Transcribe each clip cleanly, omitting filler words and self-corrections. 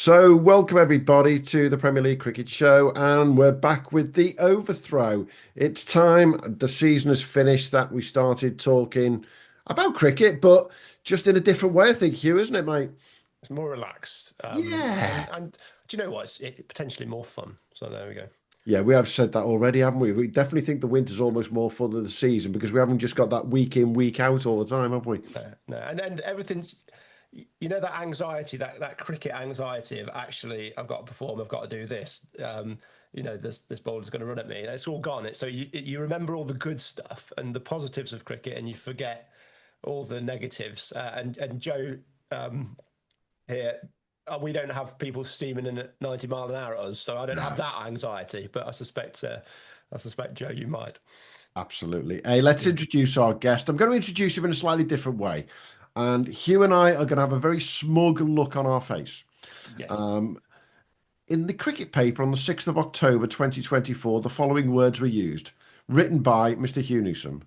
So, welcome everybody to the Premier League Cricket Show, and we're back with the Overthrow. It's time, the season has finished, that we started talking about cricket, but just in a different way, I think, Hugh, isn't it, mate? It's more relaxed. Yeah. And do you know what? It's potentially more fun. So there we go. Yeah, we have said that already, haven't we? We definitely think the winter's almost more fun than the season because we haven't just got that week in, week out all the time, have we? No, and everything's, that anxiety, that cricket anxiety of actually, I've got to perform, I've got to do this. This bowler's going to run at me. It's all gone. So you remember all the good stuff and the positives of cricket, and you forget all the negatives. And Joe here, we don't have people steaming in at 90 mile an hour at us, so I don't have No. that anxiety. But I suspect Joe, you might. Absolutely. Hey, let's introduce our guest. I'm going to introduce him in a slightly different way. And Hugh and I are going to have a very smug look on our face. Yes. Um, in the cricket paper on the 6th of October 2024, the following words were used, written by Mr. Hugh Newsome.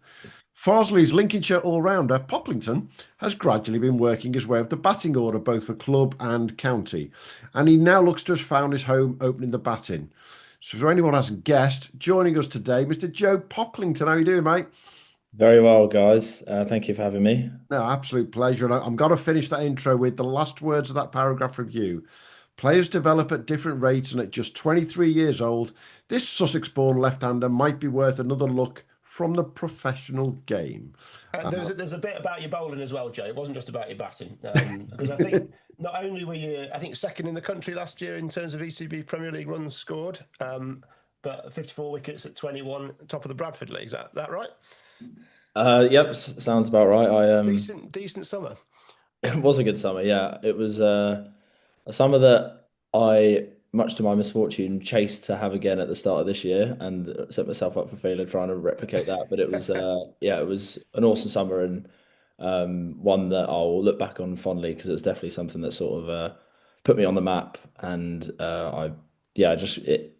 Farsley's Lincolnshire all-rounder, Pocklington, has gradually been working his way up the batting order both for club and county, and he now looks to have found his home opening the batting. So for anyone who hasn't guessed, joining us today, Mr. Joe Pocklington. How you doing, mate? Very well, guys. Thank you for having me. No, absolute pleasure. And I'm going to finish that intro with the last words of that paragraph review. Players develop at different rates, and at just 23 years old, this Sussex-born left-hander might be worth another look from the professional game. And there's a bit about your bowling as well, Joe. It wasn't just about your batting. Because I think not only were you, I think, second in the country last year in terms of ECB Premier League runs scored, but 54 wickets at 21, top of the Bradford League. Is that right? Yep, sounds about right. Decent summer. It was a good summer. Yeah, it was a summer that I, much to my misfortune, chased to have again at the start of this year, and set myself up for failure trying to replicate that. But it was, yeah, it was an awesome summer, and one that I'll look back on fondly because it was definitely something that sort of put me on the map, and yeah,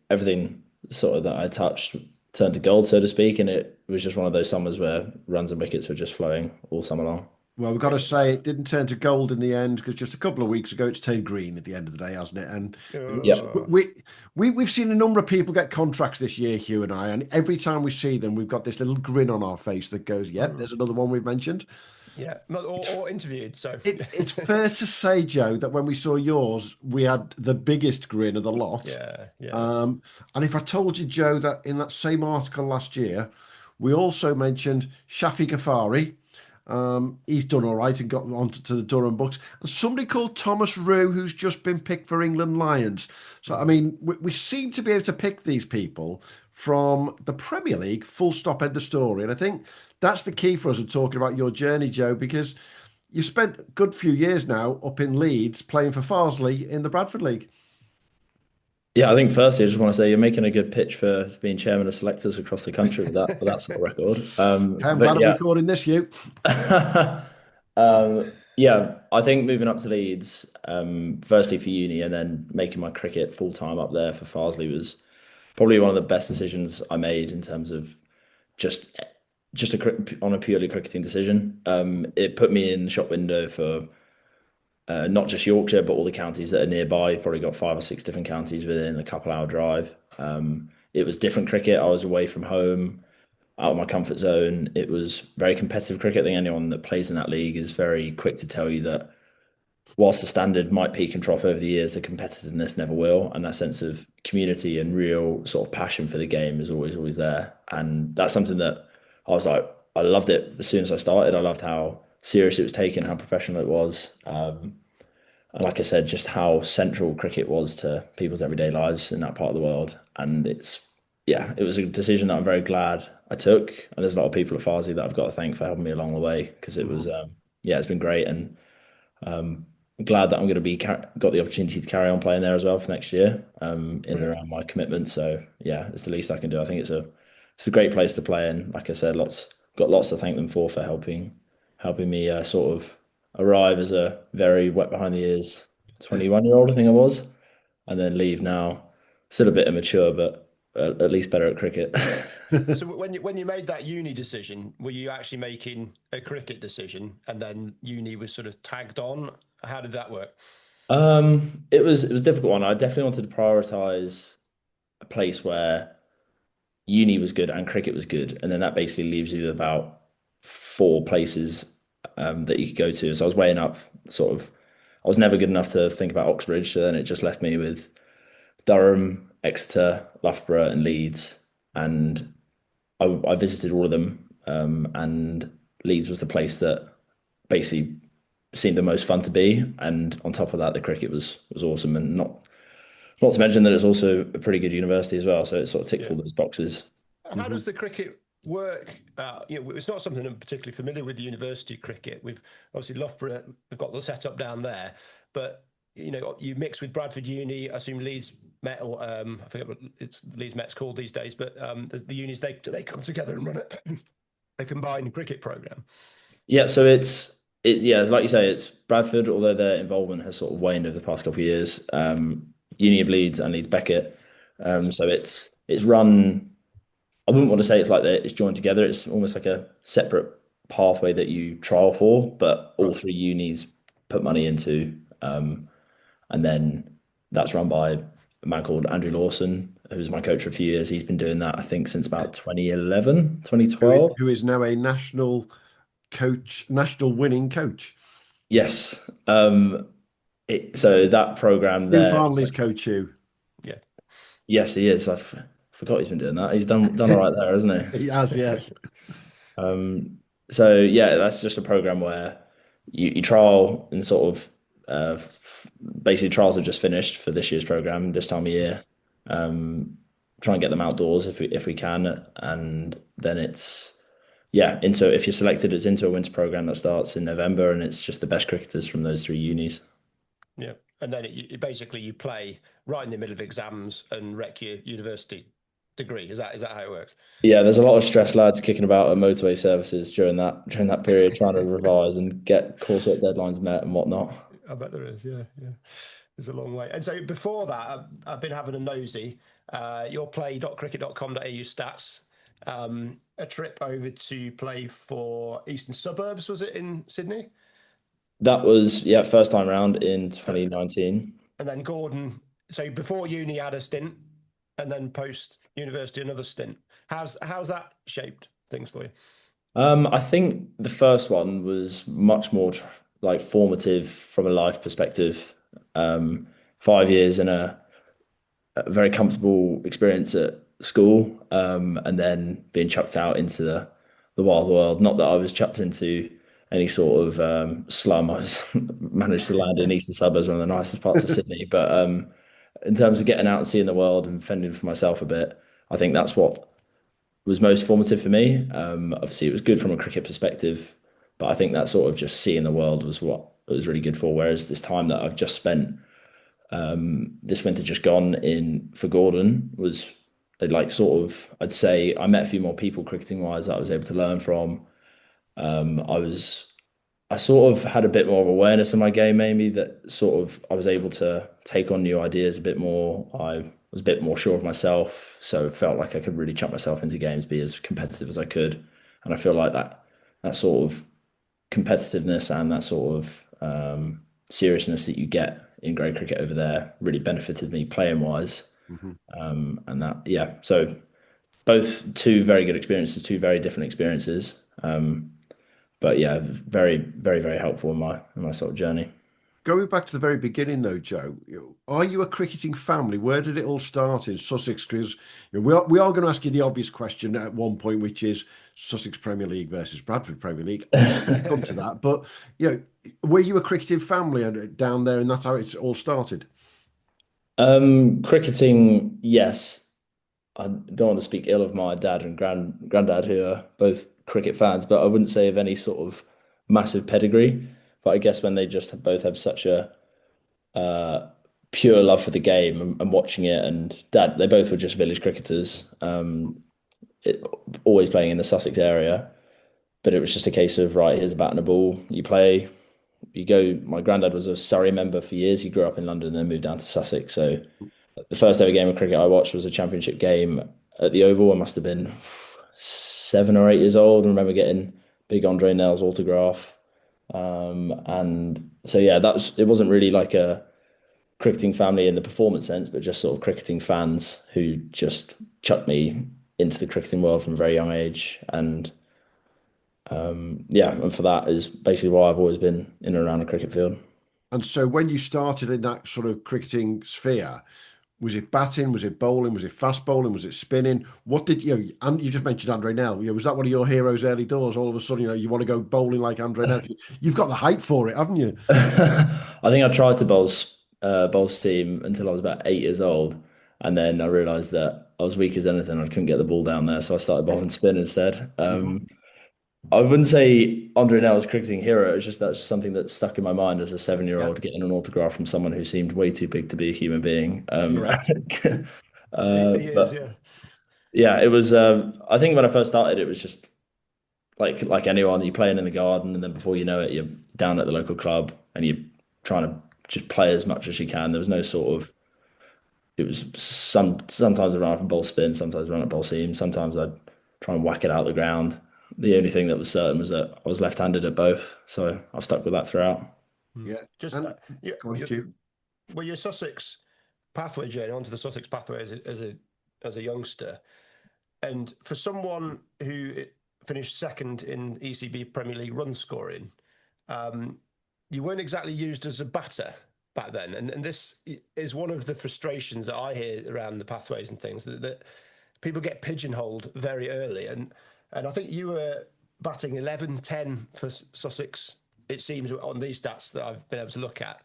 everything sort of that I touched turned to gold, so to speak, and it was just one of those summers where runs and wickets were just flowing all summer long. Well, we've got to say it didn't turn to gold in the end because just a couple of weeks ago it's turned green at the end of the day, hasn't it? And Yep. we've seen a number of people get contracts this year, Hugh and I, and every time we see them, we've got this little grin on our face that goes, "Yep, there's another one we've mentioned." Yeah, or interviewed. So It's fair to say, Joe, that when we saw yours, we had the biggest grin of the lot. yeah. And if I told you, Joe, that in that same article last year, we also mentioned Shafi Ghaffari. He's done all right and got onto to the Durham books. And somebody called Thomas Rue, who's just been picked for England Lions. So, I mean, we seem to be able to pick these people from the Premier League, full stop, end of story. And I think that's the key for us in talking about your journey, Joe, because you spent a good few years now up in Leeds playing for Farsley in the Bradford League. Yeah, I think firstly, I just want to say you're making a good pitch for being chairman of selectors across the country with that sort of record. I'm But glad I'm yeah, recording this, Hugh. yeah, I think moving up to Leeds, firstly for uni, and then making my cricket full time up there for Farsley was probably one of the best decisions I made in terms of just on a purely cricketing decision. It put me in the shop window for not just Yorkshire, but all the counties that are nearby. You've probably got 5 or 6 different counties within a couple-hour drive. It was different cricket. I was away from home, out of my comfort zone. It was very competitive cricket. I think anyone that plays in that league is very quick to tell you that whilst the standard might peak and trough over the years, the competitiveness never will. And that sense of community and real sort of passion for the game is always there. And that's something that I was like, I loved it as soon as I started. I loved how serious it was taken, how professional it was. And like I said, just how central cricket was to people's everyday lives in that part of the world. And yeah, it was a decision that I'm very glad I took. And there's a lot of people at Farsley that I've got to thank for helping me along the way because it was, yeah, it's been great. And I'm glad that I'm going to be got the opportunity to carry on playing there as well for next year, in and around my commitment. So yeah, it's the least I can do. I think it's a great place to play, and like I said, got lots to thank them for helping me sort of arrive as a very wet behind the ears 21-year-old, I think I was, and then leave now, still a bit immature, but at least better at cricket. So when you made that uni decision, were you actually making a cricket decision, and then uni was sort of tagged on? How did that work? It was a difficult one. I definitely wanted to prioritize a place where uni was good and cricket was good, and then that basically leaves you about four places that you could go to. So I was weighing up sort of. I was never good enough to think about Oxbridge, so then it just left me with Durham, Exeter, Loughborough, and Leeds, and I visited all of them, and Leeds was the place that basically seemed the most fun to be. And on top of that, the cricket was awesome, and not to mention that it's also a pretty good university as well. So it sort of ticked Yeah. all those boxes. How does the cricket work? It's not something I'm particularly familiar with. The university cricket. We've obviously Loughborough. We've got the setup down there, but you mix with Bradford Uni. I assume Leeds Met, or I forget what it's Leeds Met's called these days. But the unis they come together and run a combined cricket program. Yeah, so yeah, like you say, it's Bradford, although their involvement has sort of waned over the past couple of years. Uni of Leeds and Leeds Beckett. So it's run. I wouldn't want to say it's like that it's joined together. It's almost like a separate pathway that you trial for, but all three unis put money into, and then that's run by a man called Andrew Lawson, who was my coach for a few years. He's been doing that, I think, since about 2011, Who is, 2012. who is now a national coach, national winning coach. Yes. So that program Hugh there. Farnley's coach you. Yeah. Yes, he is. Forgot he's been doing that. He's done all right there, hasn't he? He has, yes. So yeah, that's just a program where you trial and sort of basically trials have just finished for this year's program this time of year. Try and get them outdoors if we can, and then it's yeah into if you're selected, it's into a winter program that starts in November, and it's just the best cricketers from those three unis. Yeah, and then basically you play right in the middle of exams and wreck your university degree. Is that how it works? Yeah, there's a lot of stressed lads kicking about at motorway services during that period, trying to revise and get coursework deadlines met and whatnot. I bet there is. Yeah, yeah. There's a long way. And so before that, I've been having a nosy. Your play.cricket.com.au stats. A trip over to play for Eastern Suburbs, was it in Sydney? That was yeah, first time round in 2019. And then Gordon. So before uni, you had a stint, and then post university, another stint. How's that shaped things for you? I think the first one was much more like formative from a life perspective. 5 years in a very comfortable experience at school, and then being chucked out into the wild world. Not that I was chucked into any sort of slum. I was managed to land in Eastern Suburbs, one of the nicest parts of Sydney. But in terms of getting out and seeing the world and fending for myself a bit, I think that's what was most formative for me. Obviously, it was good from a cricket perspective, but I think that sort of just seeing the world was what it was really good for. Whereas this time that I've just spent this winter just gone in for Gordon was like sort of I'd say I met a few more people cricketing wise that I was able to learn from. I sort of had a bit more of awareness in my game, maybe that sort of I was able to take on new ideas a bit more. I was a bit more sure of myself, so it felt like I could really chuck myself into games, be as competitive as I could, and I feel like that sort of competitiveness and that sort of seriousness that you get in grade cricket over there really benefited me playing wise. And that yeah, so both two very good experiences, two very different experiences. But yeah, very, very, very helpful in my sort of journey. Going back to the very beginning, though, Joe, are you a cricketing family? Where did it all start in Sussex? Because we are going to ask you the obvious question at one point, which is Sussex Premier League versus Bradford Premier League. We'll come to that, but were you a cricketing family down there, and that's how it all started? Cricketing, yes. I don't want to speak ill of my dad and granddad, who are both cricket fans, but I wouldn't say of any sort of massive pedigree. But I guess when they just both have such a pure love for the game and watching it, and dad, they both were just village cricketers, always playing in the Sussex area. But it was just a case of right, here's a bat and a ball, you play, you go. My granddad was a Surrey member for years. He grew up in London and then moved down to Sussex. So the first ever game of cricket I watched was a championship game at the Oval. I must have been 7 or 8 years old. I remember getting big Andre Nels autograph. And so yeah, it wasn't really like cricketing family in the performance sense, but just sort of cricketing fans who just chucked me into the cricketing world from a very young age. And yeah, and for that is basically why I've always been in and around the cricket field. And so when you started in that sort of cricketing sphere, was it batting? Was it bowling? Was it fast bowling? Was it spinning? What did you know? And you just mentioned Andre Nell. You know, was that one of your heroes early doors? All of a sudden, you know, you want to go bowling like Andre Nell. You've got the height for it, haven't you? I think I tried to bowl seam until I was about 8 years old, and then I realised that I was weak as anything. I couldn't get the ball down there, so I started bowling spin instead. Mhm. I wouldn't say Andre Nell was cricketing hero. It's just that's just something that stuck in my mind as a Yeah, seven-year-old getting an autograph from someone who seemed way too big to be a human being. Correct. he is. But Yeah. yeah, it was. I think when I first started, it was just like anyone, you're playing in the garden, and then before you know it, you're down at the local club, and you're trying to just play as much as you can. There was no sort of. It was sometimes I ran up a bowl spin, sometimes I ran up bowl seam, sometimes I'd try and whack it out of the ground. The only thing that was certain was that I was left-handed at both, so I stuck with that throughout. Yeah. Just And go on, you, Q. well, your Sussex pathway journey onto the Sussex pathway as a youngster, and for someone who finished second in ECB Premier League run scoring, um, you weren't exactly used as a batter back then, and this is one of the frustrations that I hear around the pathways and things that people get pigeonholed very early, and I think you were batting 11-10 for Sussex. It seems on these stats that I've been able to look at,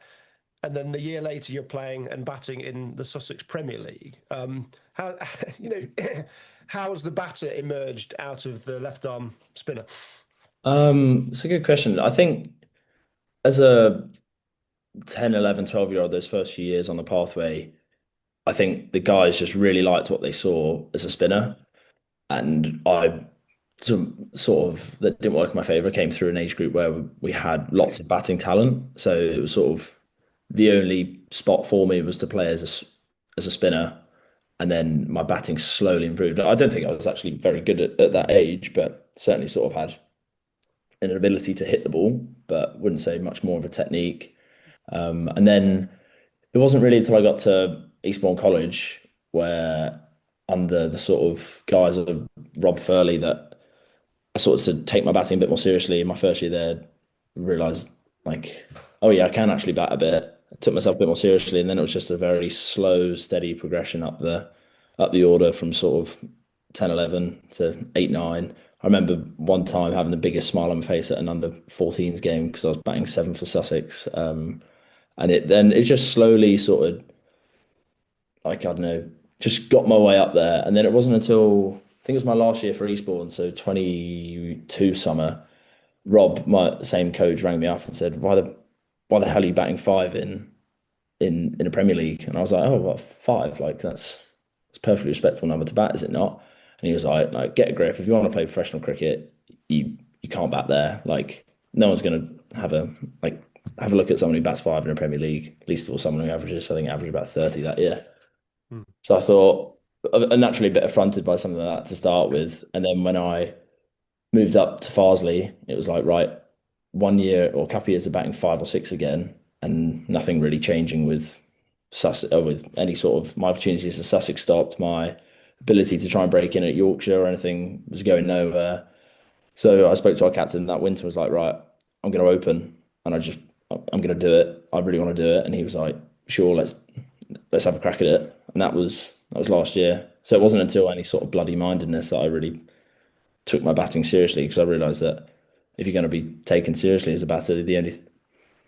and then the year later you're playing and batting in the Sussex Premier League. How you know how's the batter emerged out of the left arm spinner? It's a good question. I think as a 10, 11, 12-year-old, those first few years on the pathway, I think the guys just really liked what they saw as a spinner. And I sort of that didn't work in my favor. I came through an age group where we had lots of batting talent, so it was sort of the only spot for me was to play as a spinner, and then my batting slowly improved. I don't think I was actually very good at that age, but certainly sort of had an ability to hit the ball, but wouldn't say much more of a technique. And then it wasn't really until I got to Eastbourne College where under the sort of guise of Rob Furley that I sort of to take my batting a bit more seriously. In my first year there, realised like, oh yeah, I can actually bat a bit. I took myself a bit more seriously, and then it was just a very slow, steady progression up the order from sort of 10, 11 to 8, 9. I remember one time having the biggest smile on my face at an under 14s game because I was batting 7 for Sussex. And it just slowly sort of like I don't know, just got my way up there. And then it wasn't until I think it was my last year for Eastbourne, so 22 summer, Rob, my same coach, rang me up and said, why the hell are you batting five in a Premier League? And I was like, oh, what, five? Like that's a perfectly respectable number to bat, is it not? And he was like, get a grip. If you want to play professional cricket, you can't bat there. Like no one's gonna have a look at someone who bats five in a Premier League, least of all someone who averages, I think averaged about 30 that year. Hmm. So I thought naturally a bit affronted by something like that to start with. And then when I moved up to Farsley, it was like, right, 1 year or a couple of years of batting 5 or 6 again, and nothing really changing with with any sort of my opportunities to Sussex stopped. My ability to try and break in at Yorkshire or anything was going nowhere. So I spoke to our captain that winter, was like, right, I'm going to open and I'm going to do it. I really want to do it. And he was like, sure, let's have a crack at it. And that was last year. So it wasn't until any sort of bloody mindedness that I really took my batting seriously, because I realised that if you're going to be taken seriously as a batter,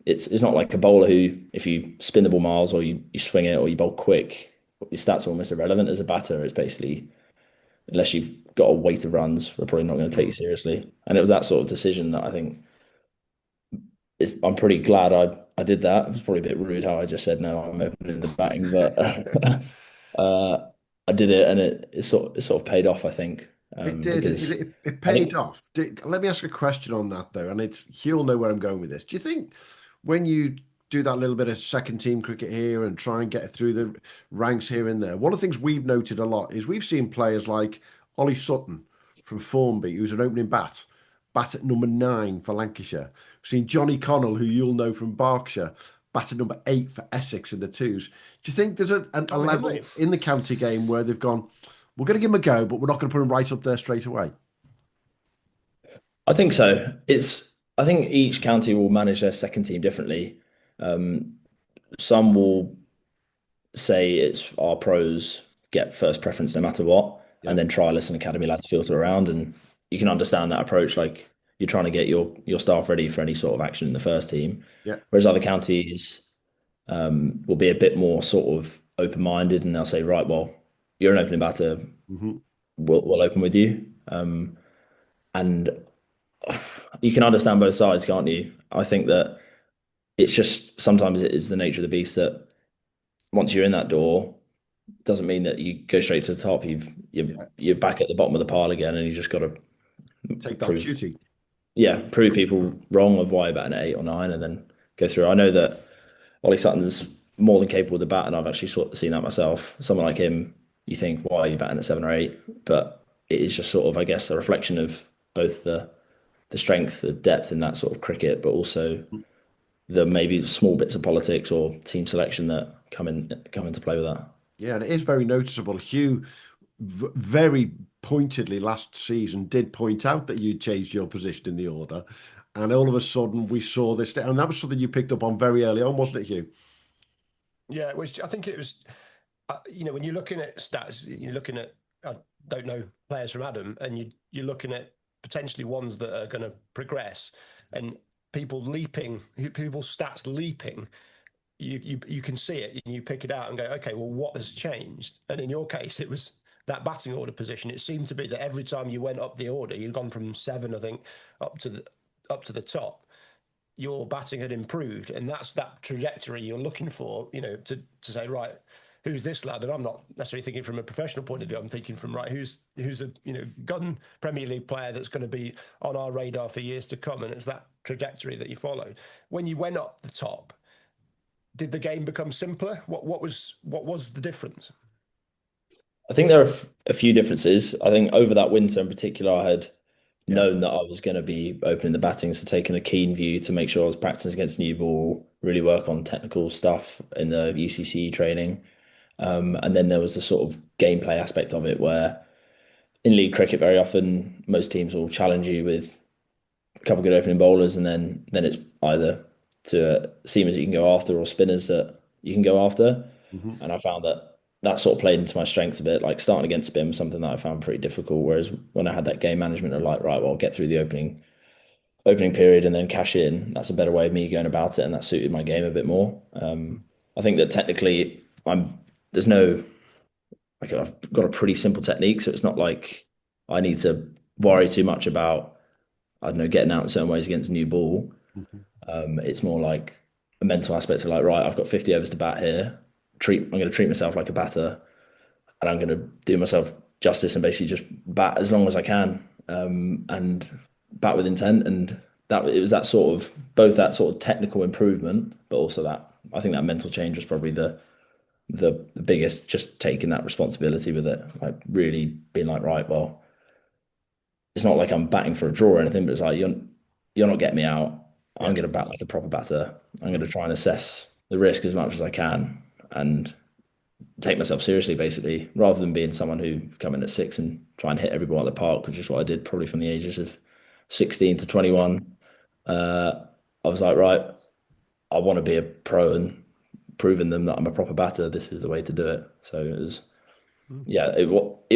it's not like a bowler who, if you spin the ball miles or you swing it or you bowl quick, your stats are almost irrelevant. As a batter, it's basically, unless you've got a weight of runs, we're probably not going to take you seriously. And it was that sort of decision that I think I'm pretty glad I did that. It was probably a bit rude how I just said no, I'm opening the batting, but I did it, and it sort of paid off, I think, It did. because It I paid think off. Let me ask a question on that though, and he'll know where I'm going with this. Do you think when you do that little bit of second team cricket here and try and get through the ranks here and there, one of the things we've noted a lot is we've seen players like Ollie Sutton from Formby, who's an opening bat at number 9 for Lancashire. We've seen Johnny Connell, who you'll know from Berkshire, batted number 8 for Essex in the twos. Do you think there's a Oh, level really? in the county game where they've gone, we're going to give them a go, but we're not going to put them right up there straight away? I think so. I think each county will manage their second team differently. Some will say it's our pros get first preference no matter what, Yeah, and then trialists and academy lads filter around, and you can understand that approach. Like you're trying to get your staff ready for any sort of action in the first team, yeah. whereas other counties will be a bit more sort of open-minded, and they'll say, right, well, you're an opening batter, Hmm. we'll open with you, and you can understand both sides, can't you? I think that it's just sometimes it is the nature of the beast that once you're in that door, doesn't mean that you go straight to the top. Yeah. You're back at the bottom of the pile again, and you just got to Take that prove duty. prove people wrong of why you're batting at 8 or 9, and then go through. I know that Ollie Sutton's more than capable of the bat, and I've actually sort of seen that myself. Someone like him, you think, why are you batting at 7 or 8? But it is just sort of, I guess, a reflection of both the strength, the depth in that sort of cricket, but also the maybe small bits of politics or team selection that come into play with that. Yeah, and it is very noticeable. Hugh very pointedly last season did point out that you changed your position in the order, and all of a sudden we saw this, and that was something you picked up on very early on, wasn't it, Hugh? Yeah, which I think it was. When you're looking at stats, you're looking at, I don't know, players from Adam, and you're looking at potentially ones that are going to progress, and people's stats leaping. You can see it and you pick it out and go, okay, well, what has changed? And in your case, it was that batting order position. It seemed to be that every time you went up the order, you'd gone from 7, I think, up to the top. Your batting had improved, and that's that trajectory you're looking for. To say, right, who's this lad? And I'm not necessarily thinking from a professional point of view. I'm thinking from, right, who's a gun Premier League player that's going to be on our radar for years to come. And it's that trajectory that you followed. When you went up the top, did the game become simpler? What was the difference? I think there are a few differences. I think over that winter in particular, I had Yeah. known that I was going to be opening the batting, so taking a keen view to make sure I was practicing against new ball, really work on technical stuff in the UCC training. And then there was the sort of gameplay aspect of it where in league cricket, very often most teams will challenge you with a couple of good opening bowlers, and then it's either to seamers that you can go after or spinners that you can go after. Hmm. And I found that sort of played into my strengths a bit. Like starting against spin was something that I found pretty difficult. Whereas when I had that game management of like, right, well, I'll get through the opening period and then cash in. That's a better way of me going about it, and that suited my game a bit more. I think that technically, there's no like I've got a pretty simple technique, so it's not like I need to worry too much about I don't know getting out in certain ways against a new ball. Hmm. It's more like a mental aspect of like, right, I've got 50 overs to bat here. I'm going to treat myself like a batter, and I'm going to do myself justice and basically just bat as long as I can, and bat with intent. And that it was that sort of both that sort of technical improvement, but also that I think that mental change was probably the biggest. Just taking that responsibility with it, like really being like, right, well, it's not like I'm batting for a draw or anything, but it's like you're not getting me out. I'm Yeah. going to bat like a proper batter. I'm going to try and assess the risk as much as I can and take myself seriously, basically, rather than being someone who come in at 6 and try and hit every ball at the park, which is what I did probably from the ages of 16 to 21. I was like, right, I want to be a pro and proving them that I'm a proper batter. This is the way to do it. So it was, yeah, it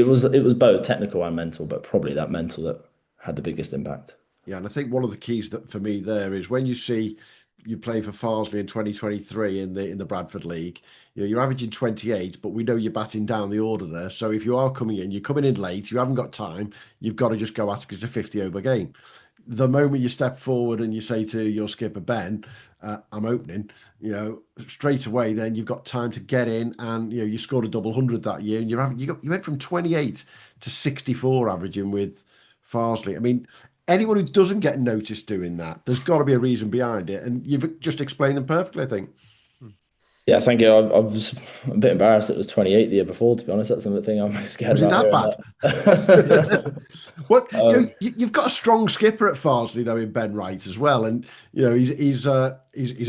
was both technical and mental, but probably that mental that had the biggest impact. Yeah, and I think one of the keys that for me there is when you see you playing for Farsley in 2023 in the Bradford League, you're averaging 28, but we know you're batting down the order there. So if you are coming in, you're coming in late, you haven't got time, you've got to just go at it because it's a 50 over game. The moment you step forward and you say to your skipper Ben, I'm opening, straight away then you've got time to get in, and you scored a double hundred that year, and you went from 28 to 64 averaging with Farsley. I mean, anyone who doesn't get noticed doing that, there's got to be a reason behind it, and you've just explained them perfectly, I think. Yeah, thank you. I was a bit embarrassed it was 28 the year before, to be honest. That's another thing I'm most scared Was it about that hearing bad? that. Well, Um, you've got a strong skipper at Farsley though in Ben Wright as well, and he's a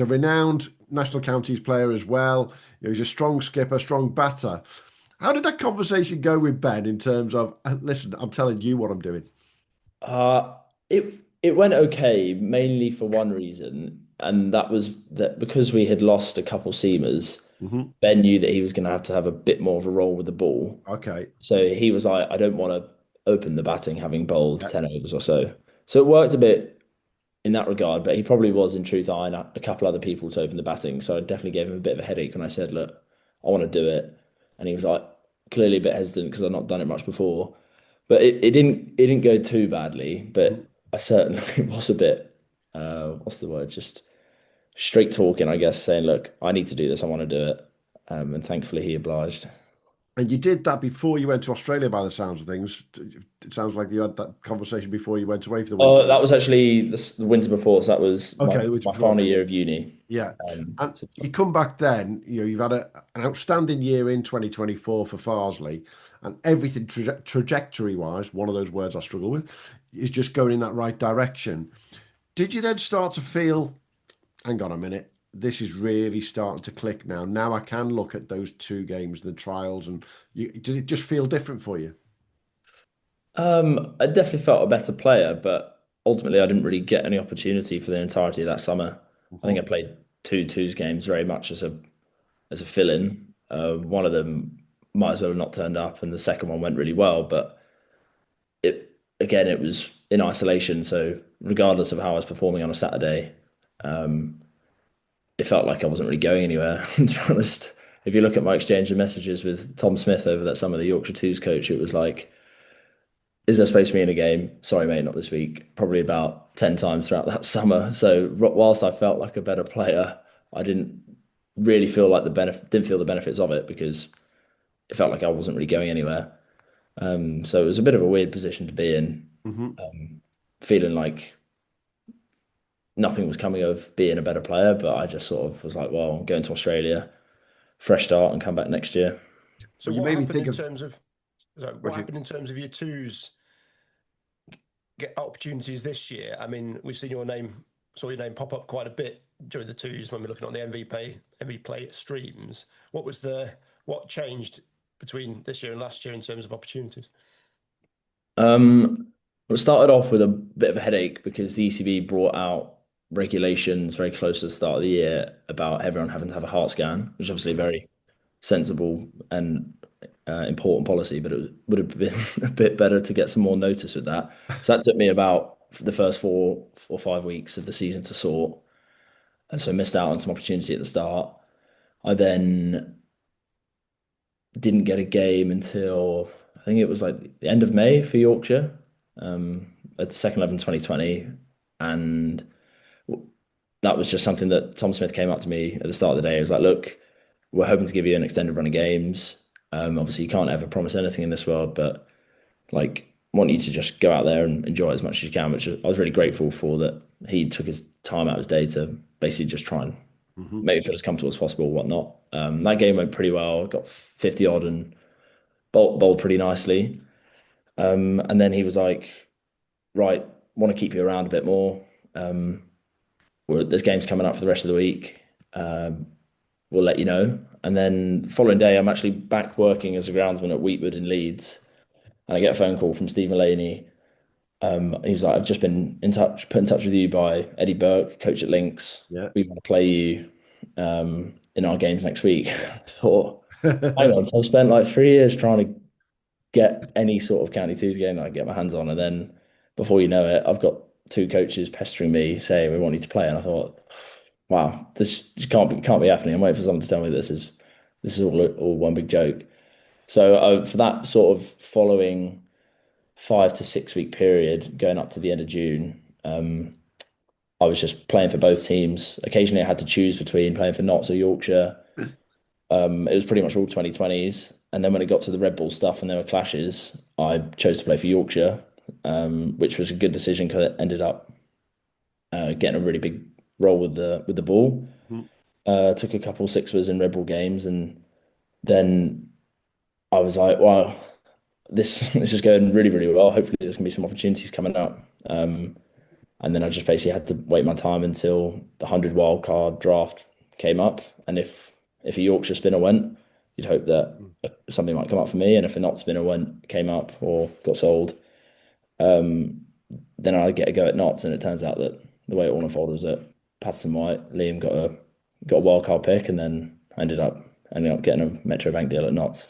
renowned national counties player as well. He's a strong skipper, strong batter. How did that conversation go with Ben in terms of, listen, I'm telling you what I'm doing? Uh, it went okay, mainly for one reason, and that was that because we had lost a couple seamers, Hmm. Ben knew that he was going to have a bit more of a role with the ball. Okay. So he was like, I don't want to open the batting having bowled Yeah. 10 overs or so. So it worked a bit in that regard, but he probably was in truth eyeing a couple other people to open the batting. So I definitely gave him a bit of a headache when I said, look, I want to do it. And he was like clearly a bit hesitant because I've not done it much before. But it didn't go too badly, Mhm. but I certainly was a bit what's the word? Just straight talking, I guess, saying, look, I need to do this, I want to do it. And thankfully he obliged. And you did that before you went to Australia, by the sounds of things. It sounds like you had that conversation before you went away for the winter. Oh, that was actually the winter before, so that was Okay, my, the winter my before. final year of uni. Yeah. And So you come back then, you've had an outstanding year in 2024 for Farsley, and everything trajectory wise, one of those words I struggle with, is just going in that right direction. Did you then start to feel, hang on a minute, this is really starting to click now? Now I can look at those two games, the trials, and did it just feel different for you? I definitely felt a better player, but ultimately I didn't really get any opportunity for the entirety of that summer. I think I Mhm. played two twos games very much as a fill-in. One of them might as well have not turned up, and the second one went really well. But it was in isolation. So regardless of how I was performing on a Saturday, um, it felt like I wasn't really going anywhere. To be honest, if you look at my exchange of messages with Tom Smith over that summer, the Yorkshire Twos coach, it was like, "Is there space for me in a game? Sorry, mate, not this week." Probably about 10 times throughout that summer. So whilst I felt like a better player, I didn't really feel like didn't feel the benefits of it because it felt like I wasn't really going anywhere. So it was a bit of a weird position to be in, Hmm. feeling like nothing was coming of being a better player, but I just sort of was like, well, I'm going to Australia, fresh start, and come back next year. So Well, you what made me happened think in of, terms of so what what happened in terms of your twos get opportunities this year? I mean, we've seen your name, saw your name pop up quite a bit during the twos when we're looking on the MVP streams. What changed between this year and last year in terms of opportunities? It started off with a bit of a headache because the ECB brought out regulations very close to the start of the year about everyone having to have a heart scan, which is obviously a very sensible and important policy, but it would have been a bit better to get some more notice with that. So that took me about the first 4 or 5 weeks of the season to sort, and so I missed out on some opportunity at the start. I then didn't get a game until I think it was like the end of May for Yorkshire, at second 11 2020, and that was just something that Tom Smith came up to me at the start of the day. He was like, "Look, we're hoping to give you an extended run of games. Obviously, you can't ever promise anything in this world, but like, want you to just go out there and enjoy it as much as you can." Which I was really grateful for that he took his time out of his day to basically just try and Mhm. make me feel as comfortable as possible, whatnot. That game went pretty well. Got 50 odd and bowled pretty nicely. And then he was like, "Right, want to keep you around a bit more. Um, there's games coming up for the rest of the week. Um, we'll let you know." And then following day, I'm actually back working as a groundsman at Wheatwood in Leeds, and I get a phone call from Steve Mulaney. He's like, "I've just been put in touch with you by Eddie Burke, coach at Links. Yeah. We want to play you in our games next week." I thought, hang on, so I spent like 3 years trying to get any sort of county twos game that I can get my hands on, and then before you know it, I've got two coaches pestering me saying we want you to play, and I thought, wow, this just can't be happening. I'm waiting for someone to tell me this is all one big joke. So for that sort of following 5 to 6 week period, going up to the end of June, I was just playing for both teams. Occasionally, I had to choose between playing for Notts or Yorkshire. It was pretty much all 2020s. And then when it got to the Red Bull stuff and there were clashes, I chose to play for Yorkshire, which was a good decision because it ended up getting a really big role with the ball. Took a couple sixers in Red Bull games, and then I was like, "Wow, this is going really, really well. Hopefully, there's gonna be some opportunities coming up." And then I just basically had to wait my time until the 100 wild card draft came up, and if a Yorkshire spinner went, you'd hope that something might come up for me, and if a not spinner came up or got sold, um, then I'd get a go at knots. And it turns out that the way it all unfolded was that Patterson White, Liam got a wild card pick, and then ended up getting a Metro Bank deal at knots.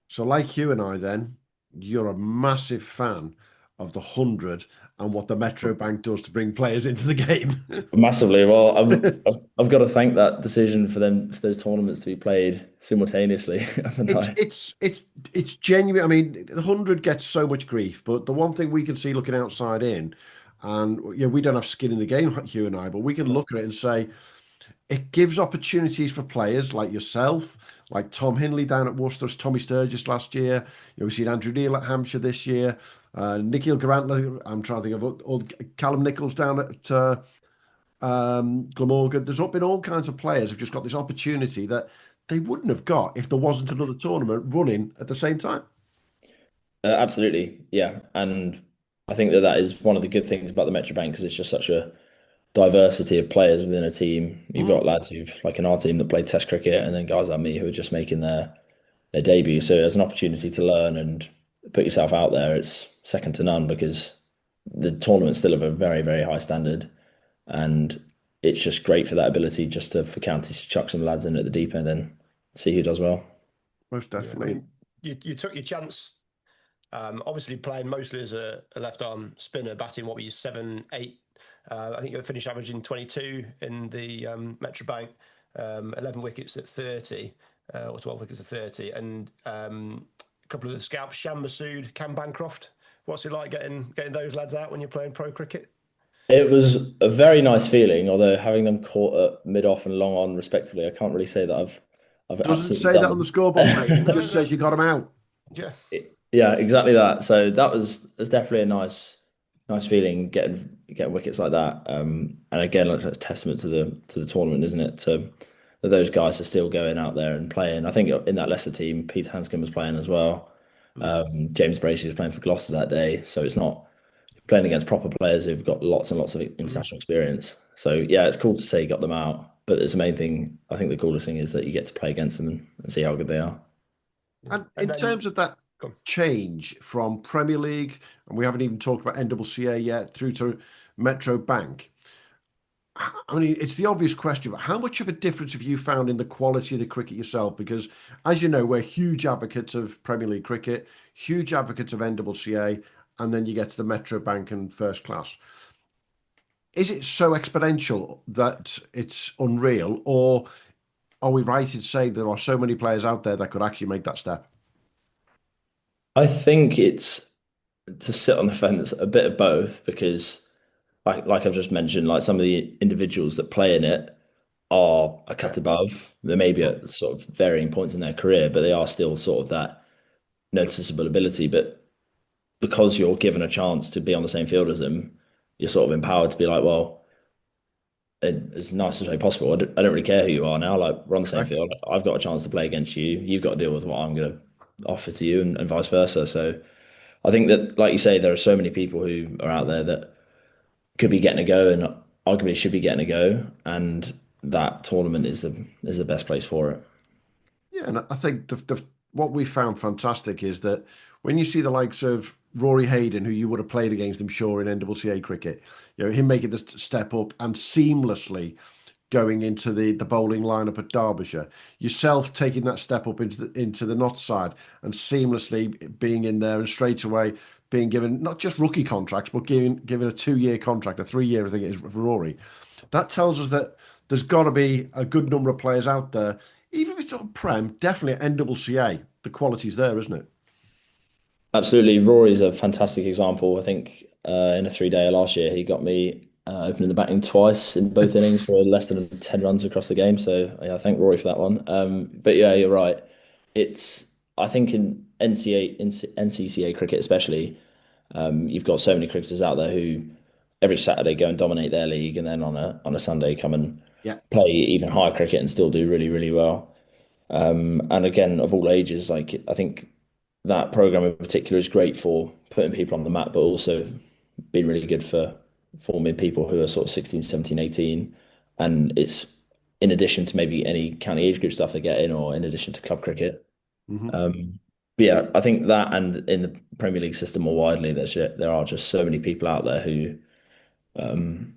So, like you and I, then you're a massive fan of the 100 and what the Metro Bank does to bring players into the game. Massively. Well, I've got to thank that decision for those tournaments to be played simultaneously, haven't It's I? it's it's it's genuine. I mean, the 100 gets so much grief, but the one thing we can see looking outside in, and yeah, we don't have skin in the game, Hugh and I, but we can look at it and say it gives opportunities for players like yourself, like Tom Hinley down at Worcester, Tommy Sturgis last year. We've seen Andrew Neil at Hampshire this year. Nikhil Garantler, I'm trying to think of all Callum Nichols down at Glamorgan. There's been all kinds of players who've just got this opportunity that they wouldn't have got if there wasn't another tournament running at the same time. Absolutely, yeah. And I think that is one of the good things about the Metro Bank because it's just such a diversity of players within a team. You've got lads who've like in our team that play Test cricket, and then guys like me who are just making their debut. So as an opportunity to learn and put yourself out there, it's second to none because the tournament's still of a very, very high standard. And it's just great for that ability just for counties to chuck some lads in at the deep end and see who does well. Most I definitely. mean, you took your chance. Obviously, playing mostly as a left arm spinner, batting what were you 7, 8? I think you finished averaging 22 in the Metro Bank, 11 wickets at 30 or 12 wickets at 30, and a couple of the scalps, Shan Masood, Cam Bancroft. What's it like getting those lads out when you're playing pro cricket? It was a very nice feeling, although having them caught at mid off and long on respectively, I can't really say that I've Doesn't absolutely say that on the done. scoreboard, mate. It No, just no, says you got them out. yeah. Yeah, exactly that. So that's definitely a nice feeling getting wickets like that. And again, like that's a testament to the tournament, isn't it? That those guys are still going out there and playing. I think in that Leicester team, Peter Hanscom was playing as well. James Bracey was playing for Gloucester that day. So it's not playing against proper players who've got lots and lots of international experience. So yeah, it's cool to say you got them out. But it's the main thing. I think the coolest thing is that you get to play against them and see how good they are. And And in terms then, of that go on. change from Premier League, and we haven't even talked about NCCA yet, through to Metro Bank. I mean, it's the obvious question, but how much of a difference have you found in the quality of the cricket yourself? Because, as you know, we're huge advocates of Premier League cricket, huge advocates of NCCA, and then you get to the Metro Bank and first class. Is it so exponential that it's unreal, or are we right in saying there are so many players out there that could actually make that step? I think it's to sit on the fence a bit of both because like I've just mentioned, like some of the individuals that play in it are a cut above. They may be at sort of varying points in their career, but they are still sort of that noticeable ability. But because you're given a chance to be on the same field as them, you're sort of empowered to be like, well, as nice as way possible. I don't really care who you are now. Like we're on the same Correct. field. I've got a chance to play against you. You've got to deal with what I'm going to offer to you, and vice versa. So I think that, like you say, there are so many people who are out there that could be getting a go and arguably should be getting a go, and that tournament is the best place for it. Yeah, and I think what we found fantastic is that when you see the likes of Rory Hayden, who you would have played against, I'm sure, in NCCA cricket, him making the step up and seamlessly going into the bowling lineup at Derbyshire, yourself taking that step up into the Notts side and seamlessly being in there and straight away being given not just rookie contracts, but given a 2-year contract, a 3-year, I think it is for Rory. That tells us that there's got to be a good number of players out there, even if it's not Prem, definitely at NCCA. The quality's there, isn't it? Absolutely, Rory's a fantastic example. I think in a 3-day last year, he got me opening the batting twice in both innings for less than 10 runs across the game. So yeah, I thank Rory for that one. But yeah, you're right. It's I think in NCCA cricket especially, you've got so many cricketers out there who every Saturday go and dominate their league, and then on a Sunday come and Yeah. play even higher cricket and still do really really well. And again, of all ages, like I think that program in particular is great for putting people on the map, but also been really good for forming people who are sort of 16, 17, 18. And it's in addition to maybe any county age group stuff they get in, or in addition to club cricket. Hmm. But yeah, I think that, and in the Premier League system more widely, there are just so many people out there who um,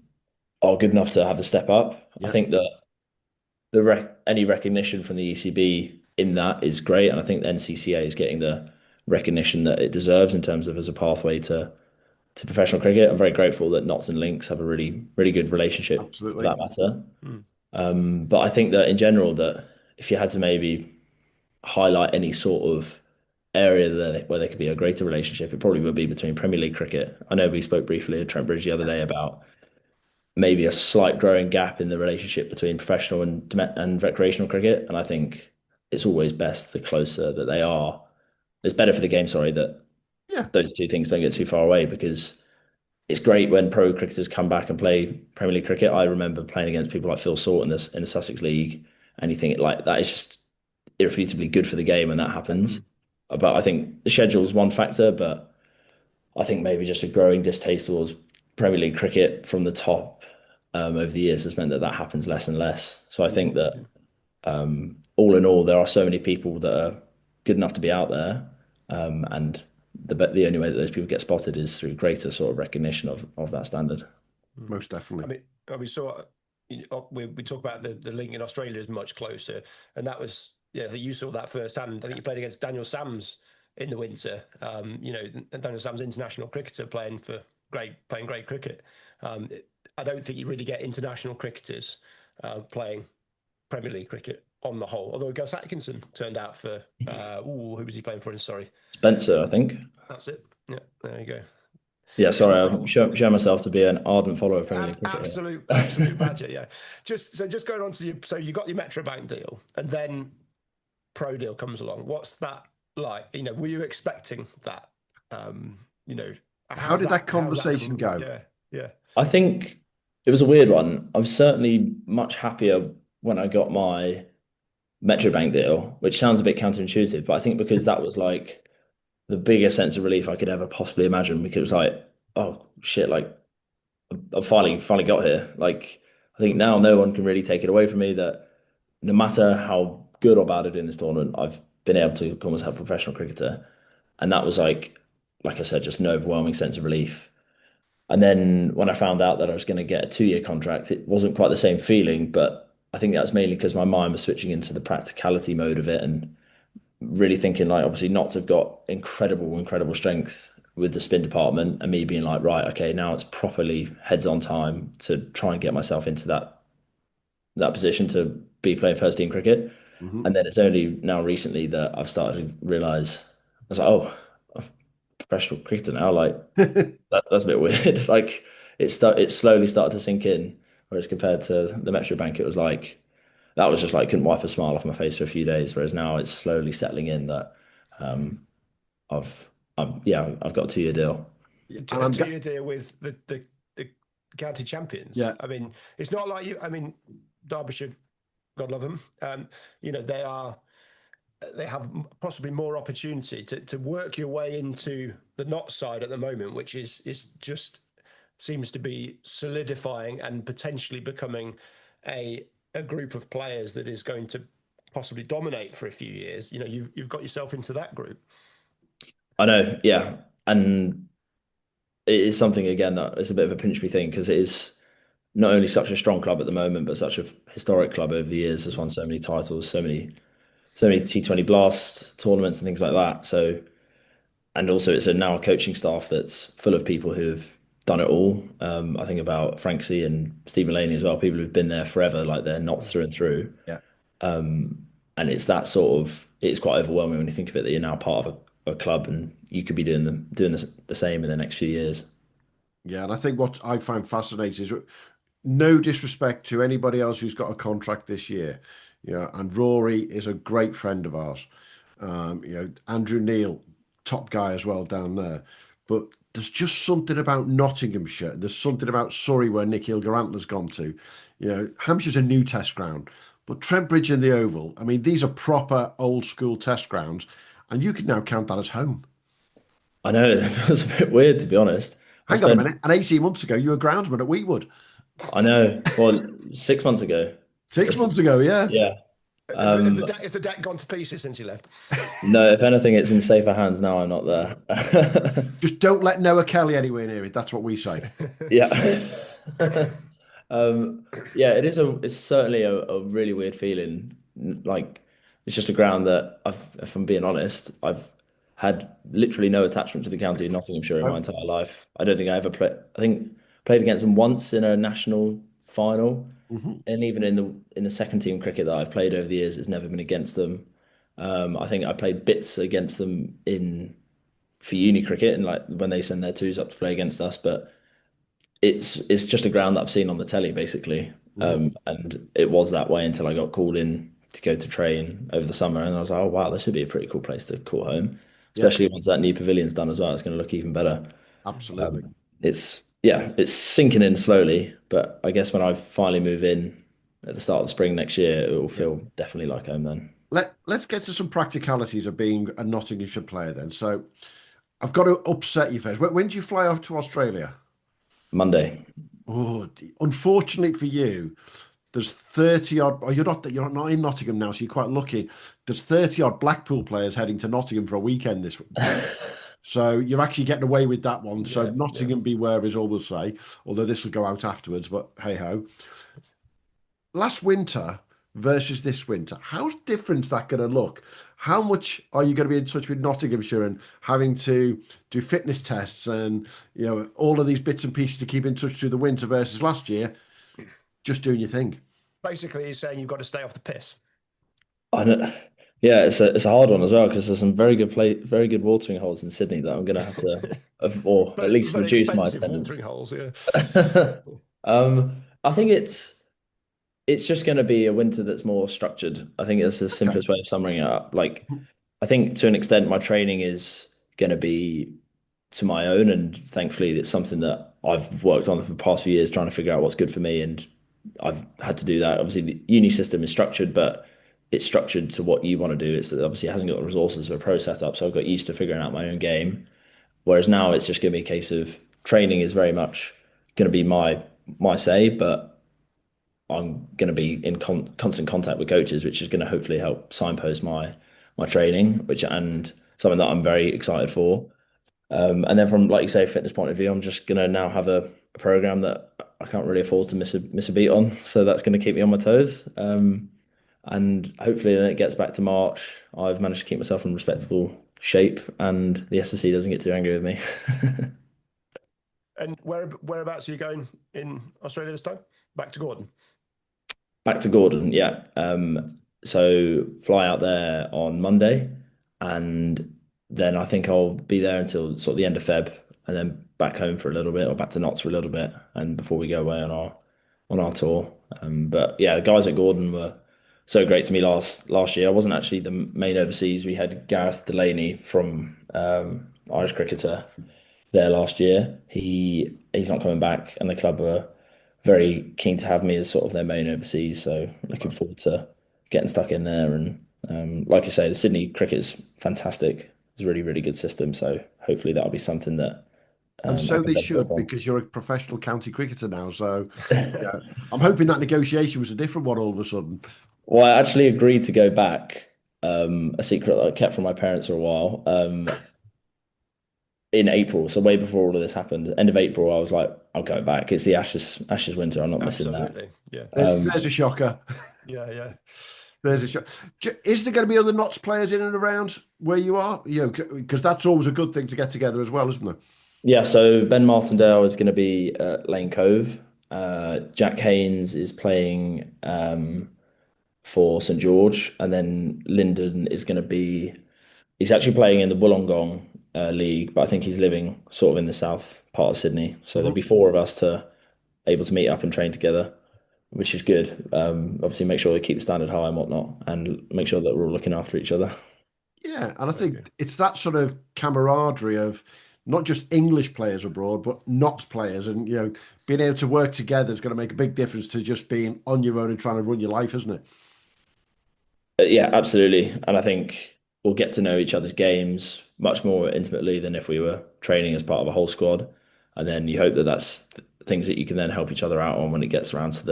are good enough to have the step up. I Yeah, think that any recognition from the ECB in that is great, and I think the NCCA is getting the recognition that it deserves in terms of as a pathway to professional cricket. I'm very grateful that Notts and Links have a really good relationship for absolutely. that matter. Mm. But I think that in general, that if you had to maybe highlight any sort of area where there could be a greater relationship, it probably would be between Premier League cricket. I know we spoke briefly at Trent Bridge the other day about maybe a slight growing gap in the relationship between professional and recreational cricket, and I think it's always best the closer that they are. It's better for the game, sorry, that Yeah, those two things don't get too far away, because it's great when pro cricketers come back and play Premier League cricket. I remember playing against people like Phil Sort in the Sussex League, and you think like that is just irrefutably good for the game when that happens. Mm. But I think the schedule is one factor, but I think maybe just a growing distaste towards Premier League cricket from the top over the years has meant that that happens less and less. So I think that all in all, there are so many people that are good enough to be out there, and the only way that those people get spotted is through greater sort of recognition of that standard. Mm. most definitely. I mean, we saw we talk about the link in Australia is much closer, and that was yeah. I think you saw that firsthand. I think you played against Daniel Sams in the winter. And Daniel Sams, international cricketer, playing great cricket. I don't think you really get international cricketers playing Premier League cricket on the whole. Although Gus Atkinson turned out for who was he playing for? Sorry, Spencer, I think. that's it. Yeah, there you go. Yeah, It's sorry, not I'm showing myself to be an ardent follower of Premier League cricket. Absolute badger. Yeah. Just going on to you. So you got your Metro Bank deal, and then Pro deal comes along. What's that like? Were you expecting that? How did that conversation go? Yeah, yeah. I think it was a weird one. I was certainly much happier when I got my Metro Bank deal, which sounds a bit counterintuitive, but I think because that was like the biggest sense of relief I could ever possibly imagine, because it was like, oh shit, like I've finally got here. Like I think now no one can really take it away from me that no matter how good or bad I do in this tournament, I've been able to become a professional cricketer. And that was like I said, just an overwhelming sense of relief. And then when I found out that I was going to get a 2 year contract, it wasn't quite the same feeling, but I think that's mainly because my mind was switching into the practicality mode of it, and really thinking like obviously Notts have got incredible strength with the spin department, and me being like, right, okay, now it's properly heads on time to try and get myself into that position to be playing first team cricket. Hmm. And then it's only now recently that I've started to realise I was like, oh, I'm a professional cricketer now. Like that's a bit weird. Like it slowly started to sink in. Whereas compared to the Metro Bank, it was like that was just like couldn't wipe a smile off my face for a few days. Whereas now it's slowly settling in that um, I've got a 2 year deal. And A I'm 2 year deal with the county champions. yeah, I mean, it's not like you. I mean, Derbyshire, God love them. They have possibly more opportunity to work your way into the not side at the moment, which is just seems to be solidifying and potentially becoming a group of players that is going to possibly dominate for a few years. You've got yourself into that group. I know, yeah, and it is something again that it's a bit of a pinch me thing, because it is not only such a strong club at the moment, but such a historic club over the years. Has won so many titles, so many T20 Blast tournaments and things like that. So, and also it's now a coaching staff that's full of people who've done it all. I think about Franksy and Stephen Laney as well, people who've been there forever, like they're Notts through and through. yeah. And it's that sort of, it's quite overwhelming when you think of it, that you're now part of a club and you could be doing the same in the next few years. Yeah, and I think what I find fascinating is no disrespect to anybody else who's got a contract this year. Yeah, and Rory is a great friend of ours. Andrew Neil, top guy as well down there. But there's just something about Nottinghamshire. There's something about Surrey where Nikhil Garantler's gone to. Hampshire's a new test ground, but Trent Bridge and the Oval. I mean, these are proper old school test grounds, and you can now count that as home. I know it was a bit weird, to be honest. I Hang on a spent, minute. And 18 months ago, you were groundsman at Wheatwood. I know, well, 6 months ago. 6 months ago, yeah. Yeah. Has Um, has the deck gone to pieces since you left? no, if anything, it's in safer hands now. I'm not there. Just don't let Noah Kelly anywhere near it. That's what we say. Yeah. Um, yeah, it's certainly a really weird feeling. Like it's just a ground that if I'm being honest, I've had literally no attachment to the county of Nottinghamshire in my Oh, entire life. I don't think I ever played. I think played against them once in a national final, mhm. and even in the second team cricket that I've played over the years, it's never been against them. I think I played bits against them in for uni cricket and like when they send their twos up to play against us, but it's just a ground that I've seen on the telly basically. Mhm. And it was that way until I got called in to go to train over the summer, and I was like, oh wow, this should be a pretty cool place to call home, Yeah, especially once that new pavilion's done as well. It's going to look even better. absolutely. It's yeah, it's sinking in slowly, but I guess when I finally move in at the start of the spring next year, it will Yeah. feel definitely like home then. Let's get to some practicalities of being a Nottinghamshire player then. So I've got to upset you first. When do you fly off to Australia? Monday. Oh, unfortunately for you, there's 30 odd. Oh, you're not in Nottingham now, so you're quite lucky. There's 30 odd Blackpool players heading to Nottingham for a weekend this week. So you're actually getting away with that one. So Yeah, yeah. Nottingham beware is all we'll say, although this will go out afterwards, but hey ho. Last winter versus this winter, how different is that going to look? How much are you going to be in touch with Nottinghamshire and having to do fitness tests and all of these bits and pieces to keep in touch through the winter versus last year, just doing your thing? Basically, he's saying you've got to stay off the piss. I know, yeah, it's a hard one as well because there's some very good watering holes in Sydney that I'm gonna have to, or at Very, least very reduce my expensive attendance. watering holes. Yeah. I think it's just going to be a winter that's more structured. I think it's the Okay. simplest way of summing it up. Like, I think to an extent, my training is going to be to my own, and thankfully, it's something that I've worked on for the past few years, trying to figure out what's good for me, and I've had to do that. Obviously, the uni system is structured, but it's structured to what you want to do. It's obviously it hasn't got the resources for a pro setup, so I've got used to figuring out my own game. Whereas now it's just going to be a case of training is very much going to be my say, but I'm going to be in constant contact with coaches, which is going to hopefully help signpost my training, which and something that I'm very excited for. And then from like you say, fitness point of view, I'm just going to now have a program that I can't really afford to miss a beat on, so that's going to keep me on my toes. And hopefully, then it gets back to March. I've managed to keep myself in respectable shape, and the SSC doesn't get too angry with me. And whereabouts are you going in Australia this time? Back to Gordon. Back to Gordon, yeah. So fly out there on Monday, and then I think I'll be there until sort of the end of Feb, and then back home for a little bit, or back to Notts for a little bit, and before we go away on our tour. But yeah, the guys at Gordon were so great to me last year. I wasn't actually the main overseas. We had Gareth Delaney from Irish cricketer there last year. He's not coming back, and the club are very keen to have me as sort of their main overseas. So looking forward to getting stuck in there. And like I say, the Sydney cricket is fantastic. It's a really, really good system. So hopefully that'll be something that And I so can they benefit should, from. because you're a professional county cricketer now. So, yeah, I'm hoping that negotiation was a different one all of a sudden. Well, I actually agreed to go back. A secret that I kept from my parents for a while. In April, so way before all of this happened, end of April, I was like, I'm going back. It's the Ashes winter. I'm not missing that. Absolutely. Yeah. There's a shocker. Yeah. Yeah. There's a shock. Is there going to be other Notts players in and around where you are? Because that's always a good thing to get together as well, isn't it? Yeah, so Ben Martindale is going to be at Lane Cove. Jack Haynes is playing for St George, and then Lyndon is going to be. He's actually playing in the Wollongong League, but I think he's living sort of in the south part of Sydney. So there'll be Mhm. four of us to able to meet up and train together, which is good. Obviously, make sure we keep the standard high and whatnot, and make sure that we're all looking after each other. Yeah, and I Very good. think it's that sort of camaraderie of not just English players abroad, but Notts players, and being able to work together is going to make a big difference to just being on your own and trying to run your life, isn't it? Yeah, absolutely. And I think we'll get to know each other's games much more intimately than if we were training as part of a whole squad. And then you hope that things that you can then help each other out on when it gets around to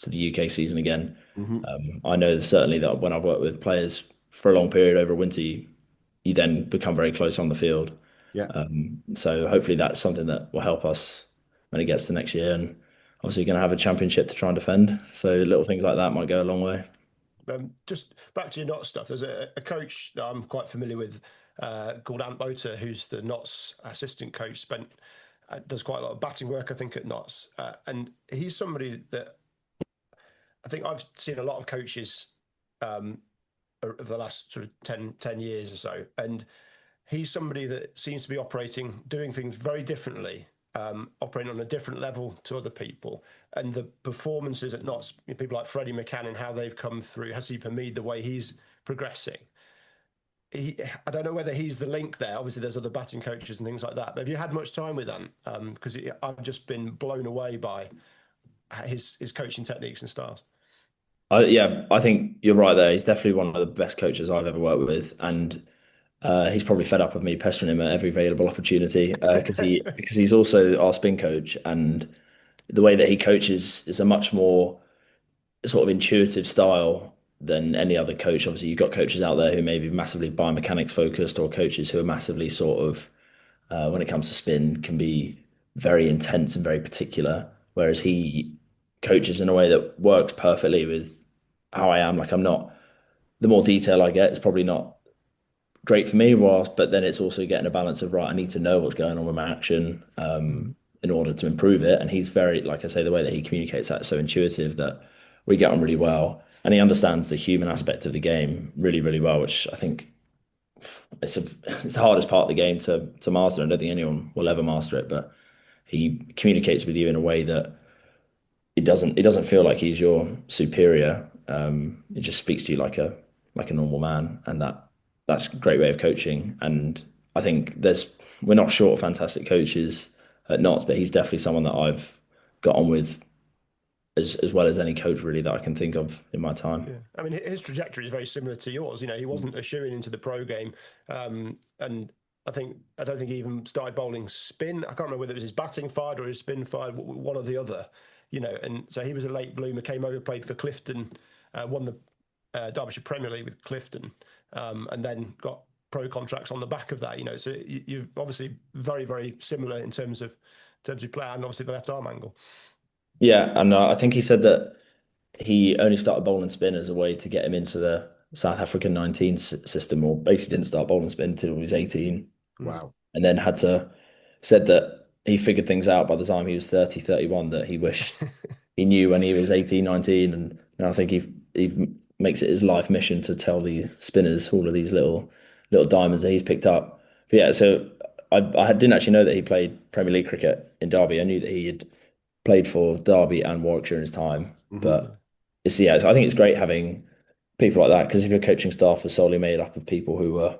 the UK season again. Hmm. I know certainly that when I've worked with players for a long period over winter, you then become very close on the field. Yeah. So hopefully that's something that will help us when it gets to next year. And obviously, you're going to have a championship to try and defend. So little things like that might go a long way. Just back to your Notts stuff. There's a coach that I'm quite familiar with called Ant Boter, who's the Notts assistant coach. Does quite a lot of batting work, I think, at Notts, and he's somebody that I think I've seen a lot of coaches over the last sort of 10 years or so, and he's somebody that seems to be doing things very differently, operating on a different level to other people. And the performances at Notts, people like Freddie McCann, how they've come through, Hasib Hamid, the way he's progressing. I don't know whether he's the link there. Obviously, there's other batting coaches and things like that. But have you had much time with Ant? Because I've just been blown away by his coaching techniques and styles. Yeah, I think you're right there. He's definitely one of the best coaches I've ever worked with, and he's probably fed up of me pestering him at every available opportunity because he's also our spin coach, and the way that he coaches is a much more sort of intuitive style than any other coach. Obviously, you've got coaches out there who may be massively biomechanics focused, or coaches who are massively sort of, when it comes to spin, can be very intense and very particular. Whereas he coaches in a way that works perfectly with how I am. Like I'm not, the more detail I get, it's probably not great for me. But then it's also getting a balance of right. I need to know what's going on with my action in order to improve it. And he's very, like I say, the way that he communicates that's so intuitive that we get on really well. And he understands the human aspect of the game really, really well, which I think it's the hardest part of the game to master. I don't think anyone will ever master it, but he communicates with you in a way that it doesn't feel like he's your superior. It just speaks to you like a normal man, and that's a great way of coaching. And I think we're not short of fantastic coaches at Notts, but he's definitely someone that I've got on with as well as any coach really that I can think of in my time. Yeah. I mean, his trajectory is very similar to yours. He wasn't a shoo-in into the pro game, and I don't think he even started bowling spin. I can't remember whether it was his batting fired or his spin fired, one or the other. And so he was a late bloomer. Came over, played for Clifton, won the Derbyshire Premier League with Clifton, and then got pro contracts on the back of that. So you're obviously very, very similar in terms of play, and obviously the left arm angle. Yeah, and I think he said that he only started bowling spin as a way to get him into the South African 19 system, or basically didn't start bowling spin until he was 18. Wow. And then said that he figured things out by the time he was 30, 31 that he wished he knew when he was 18, 19. And I think he makes it his life mission to tell the spinners all of these little diamonds that he's picked up. But yeah, so I didn't actually know that he played Premier League cricket in Derby. I knew that he had played for Derby and Warwickshire in his time. But so I think it's great having people like that, because if your coaching staff was solely made up of people who were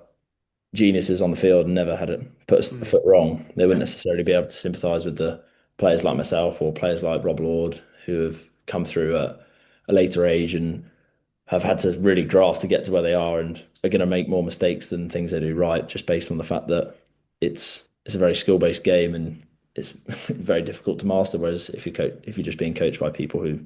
geniuses on the field and never had it put a foot wrong, they wouldn't necessarily be able to sympathise with the players like myself or players like Rob Lord, who have come through at a later age and have had to really graft to get to where they are, and are going to make more mistakes than things they do right, just based on the fact that it's a very skill-based game and it's very difficult to master. Whereas if you're just being coached by people who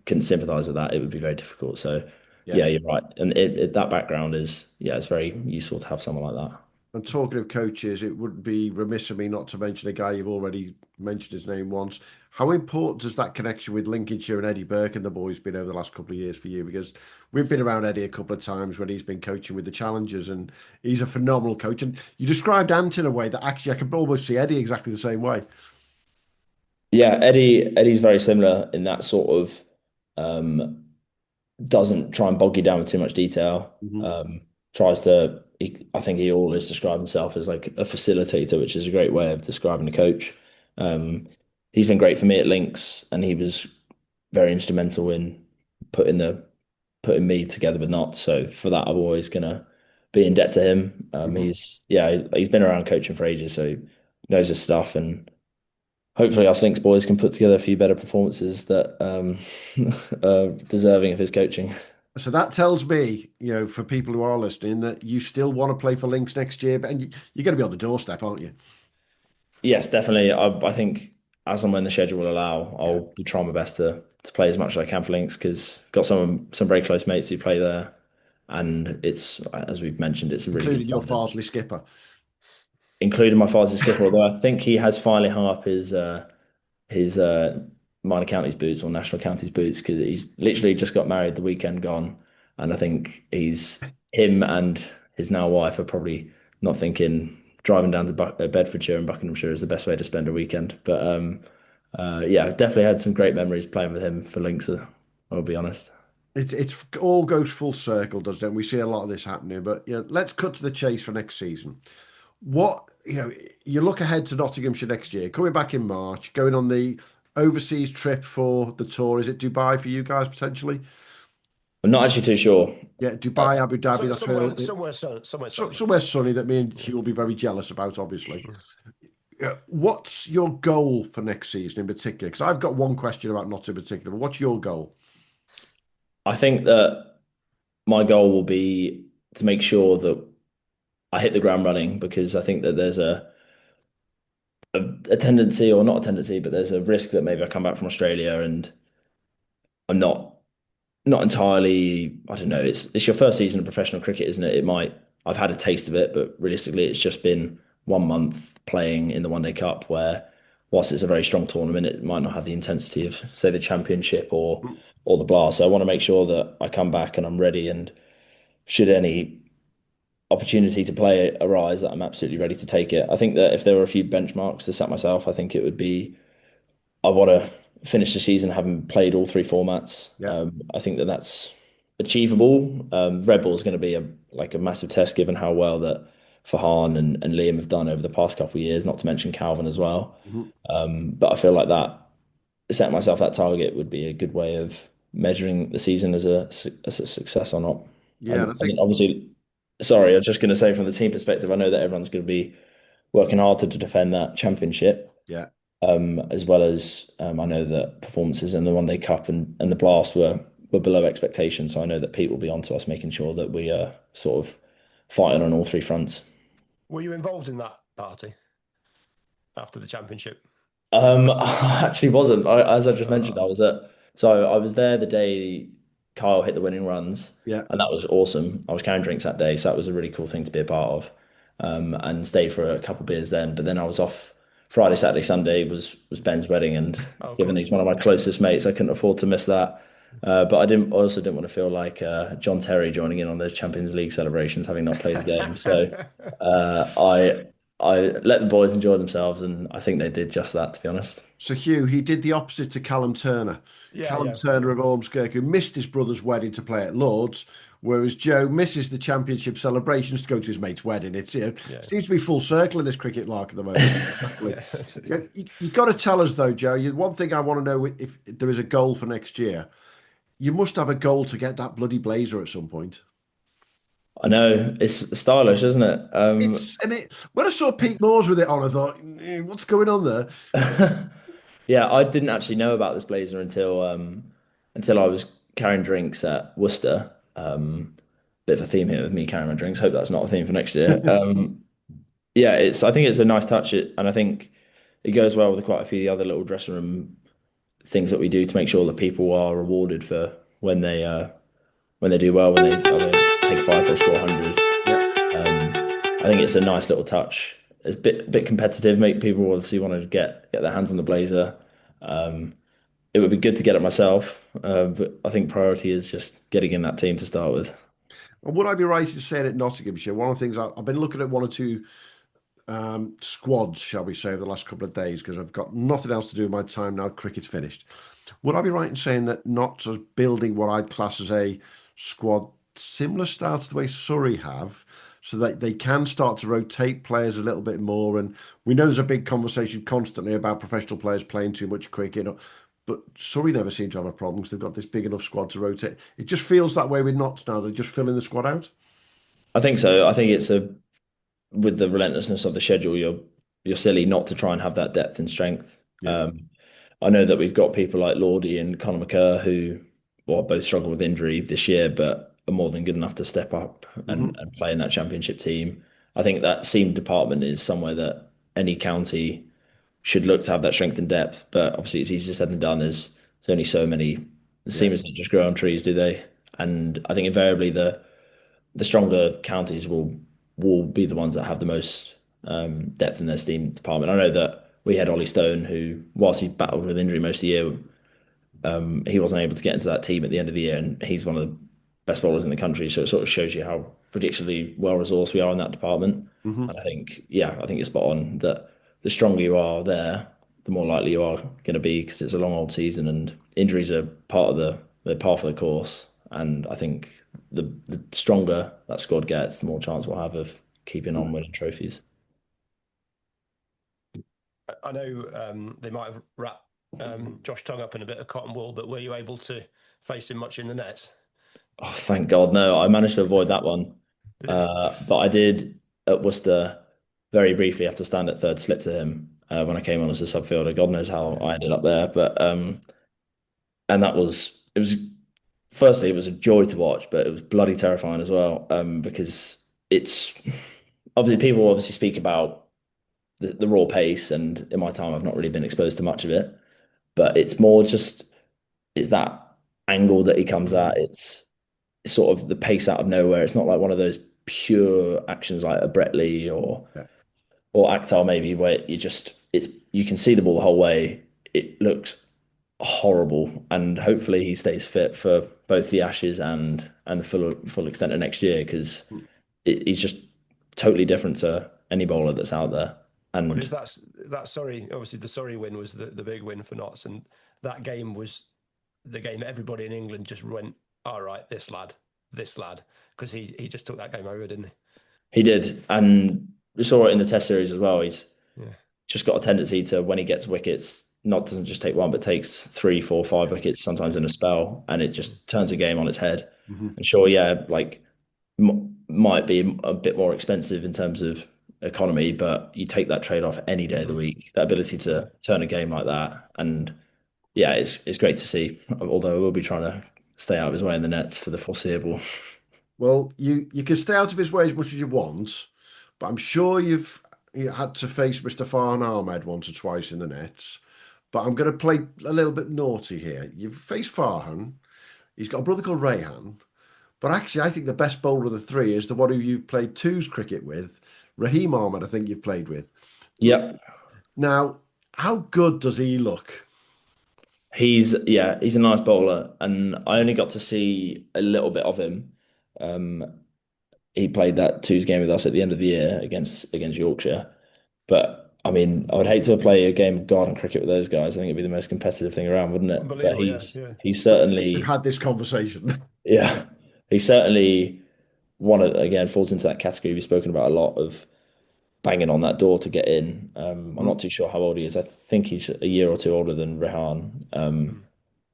can sympathise with that, it would be very difficult. So yeah, you're right. And that background it's very useful to have someone like that. And talking of coaches, it would be remiss of me not to mention a guy you've already mentioned his name once. How important has that connection with Lincolnshire and Eddie Burke and the boys been over the last couple of years for you? Because we've been around Eddie a couple of times when he's been coaching with the Challengers, and he's a phenomenal coach. And you described Ant in a way that actually I can almost see Eddie exactly the same way. Yeah, Eddie's very similar in that sort of doesn't try and bog you down with too much detail. I think he always described himself as like a facilitator, which is a great way of describing a coach. He's been great for me at Links, and he was very instrumental in putting me together with Notts. So for that, I'm always gonna be in debt to him. He's been around coaching for ages, so he knows his stuff, and hopefully us Links boys can put together a few better performances that are deserving of his coaching. So that tells me, for people who are listening, that you still want to play for Links next year, but you're going to be on the doorstep, aren't you? Yes, definitely. I think as and when the schedule will allow, Yeah, I'll be trying my best to play as much as I can for Links because got some very close mates who play there, and it's as we've mentioned, it's a really good including your standard, Farsley skipper. including my father's skipper. Although I think he has finally hung up his minor counties boots or national counties boots because he's literally just got married the weekend gone, and I think him and his now wife are probably not thinking driving down to Bedfordshire and Buckinghamshire is the best way to spend a weekend. But yeah, I've definitely had some great memories playing with him for Links. I'll be honest. It's all goes full circle, doesn't it? We see a lot of this happening. But yeah, let's cut to the chase for next season. What you look ahead to Nottinghamshire next year, coming back in March, going on the overseas trip for the tour. Is it Dubai for you guys potentially? I'm not actually too sure. Yeah, Uh, Dubai, Abu Dhabi. That's where Somewhere sunny. somewhere sunny that me and Hugh will be very jealous about, obviously. What's your goal for next season in particular? Because I've got one question about not in particular, but what's your goal? I think that my goal will be to make sure that I hit the ground running because I think that there's a tendency, or not a tendency, but there's a risk that maybe I come back from Australia and I'm not entirely. I don't know. It's your first season of professional cricket, isn't it? It might. I've had a taste of it, but realistically, it's just been 1 month playing in the One Day Cup, where whilst it's a very strong tournament, it might not have the intensity of say the Championship or the Blast. So I want to make sure that I come back and I'm ready, and should any opportunity to play arise, that I'm absolutely ready to take it. I think that if there were a few benchmarks to set myself, I think it would be I want to finish the season having played all three formats. Yeah. I think that that's achievable. Red Bull is going to be a massive test given how well that Farhan and Liam have done over the past couple of years, not to mention Calvin as well. Mhm. But I feel like that setting myself that target would be a good way of measuring the season as a success or not. Yeah, and I I think mean, obviously, sorry, I was just going to say from the team perspective, I know that everyone's going to be working hard to defend that championship, yeah. as well as I know that performances in the One Day Cup and the Blast were below expectations. So I know that Pete will be on to us making sure that we are sort of fighting on all three fronts. Were you involved in that party after the championship? I actually wasn't. As I just mentioned, Uh, I was there the day Kyle hit the winning runs, Yeah. and that was awesome. I was carrying drinks that day, so that was a really cool thing to be a part of. And stayed for a couple of beers then. But then I was off Friday, Saturday, Sunday was Ben's wedding, and oh, of given course. he's one of my closest mates, I couldn't afford to miss that. But I also didn't want to feel like John Terry joining in on those Champions League celebrations, having not played the game. So I let the boys enjoy themselves, and I think they did just that, to be honest. So Hugh, he did the opposite to Callum Turner. Yeah, Callum yeah. Turner of Ormskirk, who missed his brother's wedding to play at Lord's, whereas Joe misses the championship celebrations to go to his mate's wedding. It's Yeah. seems to be full circle in this cricket lark at the moment. Exactly. Yeah. You got to tell us though, Joe. One thing I want to know if there is a goal for next year. You must have a goal to get that bloody blazer at some point. I know it's stylish, isn't it? When I saw Pete Moores with it on, I thought, what's going on there? Yeah, I didn't actually know about this blazer until I was carrying drinks at Worcester. Bit of a theme here with me carrying my drinks. Hope that's not a theme for next year. Yeah, I think it's a nice touch, and I think it goes well with quite a few of the other little dressing room things that we do to make sure that people are rewarded for when they do well, when they either take five or score 100. Yeah. I think it's a nice little touch. It's a bit competitive. Make people obviously want to get their hands on the blazer. Um, it would be good to get it myself, but I think priority is just getting in that team to start with. And would I be right in saying at Nottinghamshire, one of the things I've been looking at one or two squads, shall we say, over the last couple of days because I've got nothing else to do with my time now. Cricket's finished. Would I be right in saying that Notts are building what I'd class as a squad similar style to the way Surrey have, so that they can start to rotate players a little bit more? And we know there's a big conversation constantly about professional players playing too much cricket, but Surrey never seem to have a problem because they've got this big enough squad to rotate. It just feels that way with Notts now. They're just filling the squad out. I think so. I think it's with the relentlessness of the schedule, you're silly not to try and have that depth and strength. Yeah. I know that we've got people like Lordy and Conor McCurr who, well, both struggled with injury this year, but are more than good enough to step up Mhm. and play in that championship team. I think that seam department is somewhere that any county should look to have that strength and depth. But obviously, it's easier said than done. There's only so many. The Yeah. seamers don't just grow on trees, do they? And I think invariably the stronger counties will be the ones that have the most depth in their steam department. I know that we had Ollie Stone, who, whilst he battled with injury most of the year, he wasn't able to get into that team at the end of the year, and he's one of the best bowlers in the country. So it sort of shows you how ridiculously well resourced we are in that department. Hmm. And I think, yeah, I think it's spot on that the stronger you are there, the more likely you are going to be because it's a long old season and injuries are part of they're part of the course. And I think the stronger that squad gets, the more chance we'll have of keeping on winning trophies. I know they might have wrapped Josh Tongue up in a bit of cotton wool, but were you able to face him much in the nets? Oh, thank God, no! I managed to avoid that one, but I did at Worcester very briefly have to stand at third slip to him when I came on as a subfielder. God knows how I ended up there, but and that was it was firstly it was a joy to watch, but it was bloody terrifying as well because it's obviously people obviously speak about the raw pace, and in my time I've not really been exposed to much of it, but it's more just it's that angle that he comes at. It's sort of the pace out of nowhere. It's not like one of those pure actions like a Brett Lee Yeah. or Akhtar maybe where you can see the ball the whole way. It looks horrible, and hopefully he stays fit for both the Ashes and the full extent of next year because he's just totally different to any bowler that's out there. What And is that? Sorry, obviously the Surrey win was the big win for Notts, and that game was the game everybody in England just went, all right, this lad, because he just took that game over, didn't he? he did, and we saw it in the Test series as well. He's Yeah. just got a tendency to when he gets wickets, not doesn't just take one, but takes three, four, five wickets sometimes in a spell, and it just turns a game on its head. Hmm. And sure, yeah, like might be a bit more expensive in terms of economy, but you take that trade off any day of the week. That ability to turn a game like that, and yeah, it's great to see. Although we'll be trying to stay out of his way in the nets for the foreseeable. Well, you can stay out of his way as much as you want, but I'm sure you had to face Mr. Farhan Ahmed once or twice in the nets. But I'm going to play a little bit naughty here. You've faced Farhan. He's got a brother called Rayhan. But actually, I think the best bowler of the three is the one who you've played twos cricket with, Raheem Ahmed, I think you've played with. Yep. Now, how good does he look? He's a nice bowler, and I only got to see a little bit of him. Um, he played that twos game with us at the end of the year against Yorkshire. But I mean, I would hate to play a game of garden cricket with those guys. I think it'd be the most competitive thing around, wouldn't it? But Unbelievable, yeah, yeah. he's We've certainly had this conversation. yeah, he's certainly one of again falls into that category we've spoken about a lot of banging on that door to get in. I'm not too sure how old he is. I think he's a year or two older than Rehan.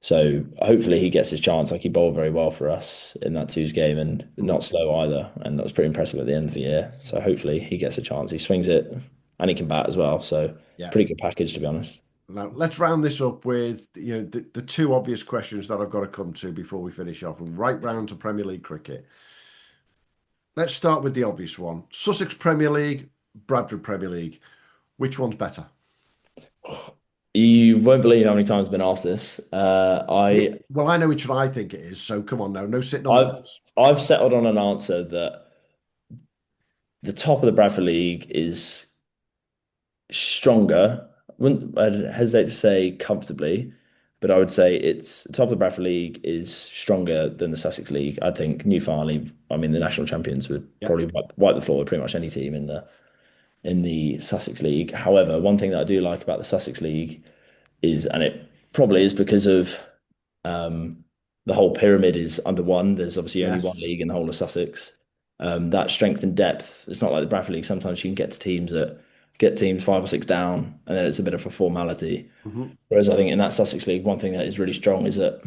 So hopefully he gets his chance. Like he bowled very well for us in that twos game and not slow either. And that was pretty impressive at the end of the year. So hopefully he gets a chance. He swings it and he can bat as well. So Yeah. pretty good package to be honest. Now, let's round this up with the two obvious questions that I've got to come to before we finish off, and right round to Premier League cricket. Let's start with the obvious one. Sussex Premier League, Bradford Premier League. Which one's better? You won't believe how many times I've been asked this. Well, I know which one I think it is, so come on now. No sitting on the I've fence. I've settled on an answer that the top of the Bradford League is stronger. I'd hesitate to say comfortably, but I would say it's the top of the Bradford League is stronger than the Sussex League. I think New Farnley, I mean, the national champions would Yeah. probably wipe the floor with pretty much any team in the Sussex League. However, one thing that I do like about the Sussex League is, and it probably is because of um, the whole pyramid is under one. There's obviously only one Yes. league in the whole of Sussex. That strength and depth. It's not like the Bradford League. Sometimes you can get teams five or six down, and then it's a bit of a formality. Hmm. Whereas I think in that Sussex League, one thing that is really strong is that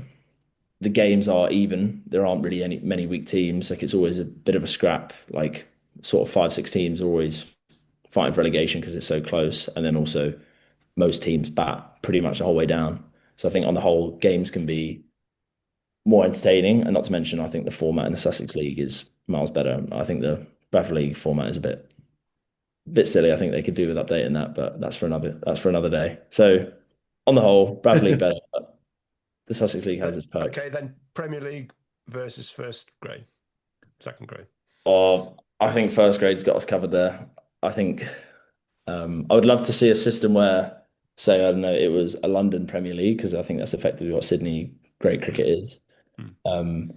the games are even. There aren't really many weak teams. Like it's always a bit of a scrap. Like sort of five, six teams are always fighting for relegation because it's so close. And then also most teams bat pretty much the whole way down. So I think on the whole, games can be more entertaining. And not to mention, I think the format in the Sussex League is miles better. I think the Bradford League format is a bit. bit silly. I think they could do with updating that, but that's for another day. So on the whole, Bradford League better, but the Sussex League has its perks. Okay, then Premier League versus first grade, second grade. Or I think first grade's got us covered there. I think I would love to see a system where, say, I don't know, it was a London Premier League because I think that's effectively what Sydney grade cricket is. Hmm.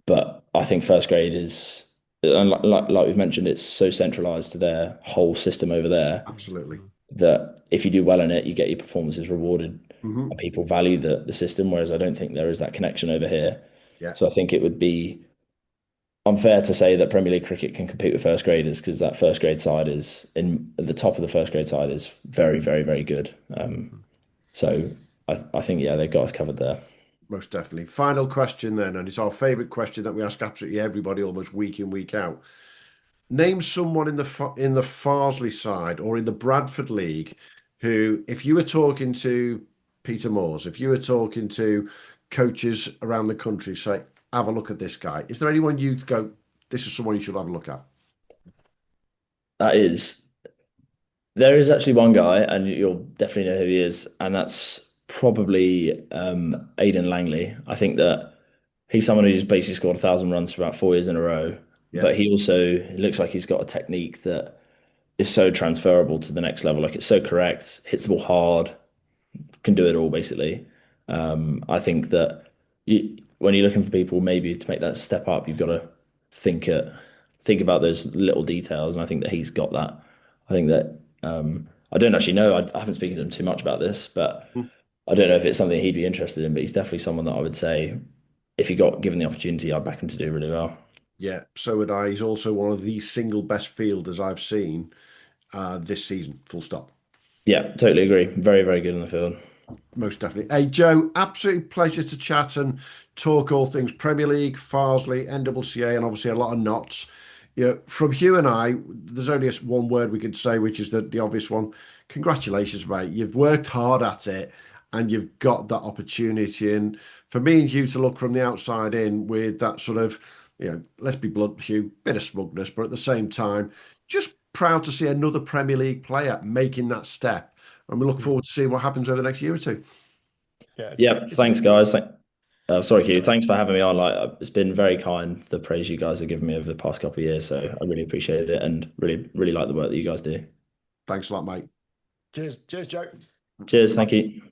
But I think first grade is, and like we've mentioned, it's so centralized to their whole system over there Absolutely. that if you do well in it, you get your performances rewarded Hmm. and people value the system. Whereas I don't think there is that connection over here. Yeah. So I think it would be unfair to say that Premier League cricket can compete with first graders because that first grade side is in the top of the first grade side is very, very, very good. So I think, yeah, they've got us covered there. Most definitely. Final question then, and it's our favourite question that we ask absolutely everybody almost week in, week out. Name someone in the Farsley side or in the Bradford League who, if you were talking to Peter Moores, if you were talking to coaches around the country, say, have a look at this guy. Is there anyone you'd go, this is someone you should have a look at? There is actually one guy, and you'll definitely know who he is, and that's probably Aidan Langley. I think that he's someone who's basically scored 1,000 runs for about 4 years in a row, Yeah. but he looks like he's got a technique that is so transferable to the next level. Like it's so correct, hits the ball hard, can do it all basically. I think that when you're looking for people maybe to make that step up, you've got to think about those little details, and I think that he's got that. I think that I don't actually know. I haven't spoken to him too much about this, but Mm. I don't know if it's something he'd be interested in. But he's definitely someone that I would say, if he got given the opportunity, I'd back him to do really well. Yeah, so would I. He's also one of the single best fielders I've seen this season, full stop. Yeah, totally agree. Very, very good in the field. Most definitely. Hey, Joe, absolute pleasure to chat and talk all things Premier League, Farsley, NCCA, and obviously a lot of knots. Yeah, from Hugh and I, there's only one word we could say, which is the obvious one. Congratulations, mate. You've worked hard at it and you've got that opportunity. And for me and Hugh to look from the outside in with that sort of, let's be blunt, Hugh, bit of smugness, but at the same time, just proud to see another Premier League player making that step. And we look forward to seeing what happens over the next year or two. Yeah, Yeah, it's thanks, guys. Sorry, Hugh. Thanks for having me on. Like, it's been very kind, the praise you guys have given me over the past couple of years. So I really appreciated it and really, really like the work that you guys do. Thanks a lot, mate. cheers, Joe. Cheers. Thank you.